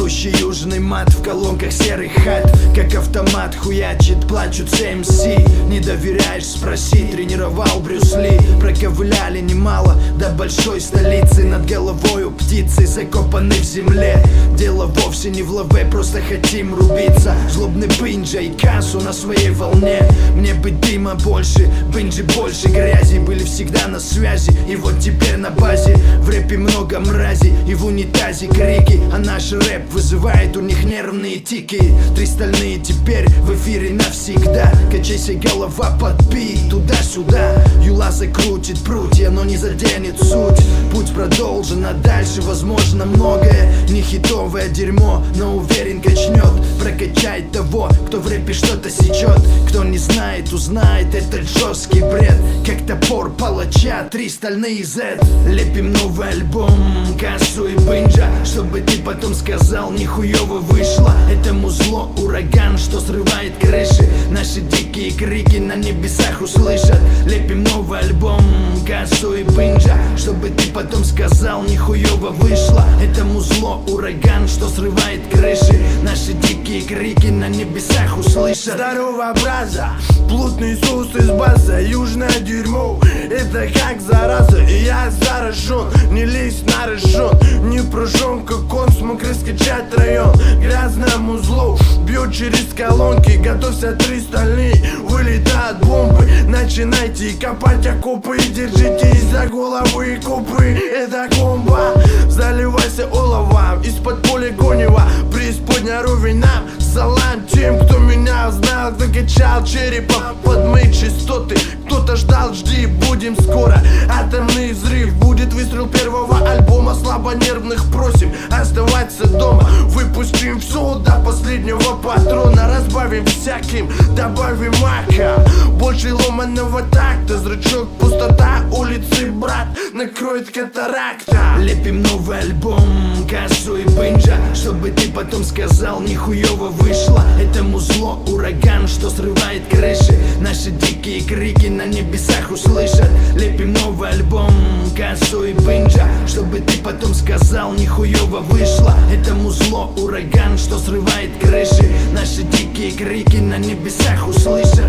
Гнетущий южный мат в колонках серых хат, как автомат хуячит, плачут CMC. Не доверяешь, спроси, тренировал Брюс Ли. Проковыляли немало до большой столицы. Над головою птицы закопаны в земле. Дело вовсе не в лаве, просто хотим рубиться. Злобный бинджа и кассу на своей волне. Мне бы дыма больше, бинджи больше грязи. Были всегда на связи, и вот теперь на базе. В рэпе много мрази, и в унитазе крики. А наш рэп вызывает у них нервные тики. Три стальные теперь в эфире навсегда. Качайся, голова под бит, туда-сюда. Юла закрутит прутья, но не заденет суть. Путь продолжен, а дальше возможно многое. Не хитовое дерьмо, но уверен качнет. Прокачает того, кто в рэпе что-то сечет. Кто не знает, узнает этот жесткий бред. Как топор палача, три стальные Z. Лепим новый альбом, кассу и бинджа, чтобы ты потом сказал, нихуево вышло. Это музло, ураган, что срывает крыши. Наши дикие крики на небесах услышат. Лепим новый альбом, кассу и бинджа, чтобы ты потом сказал, нихуево вышло. Это музло, ураган, что срывает крыши. Наши дикие крики на небесах услышат. Здорово, браза, плотный соус из баса, южное дерьмо. Это как зараза, и я заражен. Не лезь на рожон, не прожжен, как он смог раскачать район. Грязное музло бьет через колонки. Готовься, три стальные, вылетают бомбы. Начинайте копать окопы и держитесь за головы и копы. Это комбо, заливайся оловом из-под полигонева. Преисподня ровень нам, салам тем, кто меня знал, накачал черепом под мои частоты. Кто-то ждал, жди, будем скоро. Атомный взрыв, будет выстрел первого альбома. Слабонервных просим оставаться дома. Выпустим все до последнего патрона. Разбавим всяким, добавим мака. Больше ломаного такта, зрачок пустота. Улицы, брат, накроет катаракта. Лепим новый альбом, кассу и бинджа, чтобы ты потом сказал, нихуево вышло. Это музло, ураган, что срывает крыши. Наши дикие крики на небесах услышат. Лепим новый альбом, кассу и бинджа, чтобы ты потом сказал, нихуево вышло. Это музло, ураган, что срывает крыши. Наши дикие крики на небесах услышат.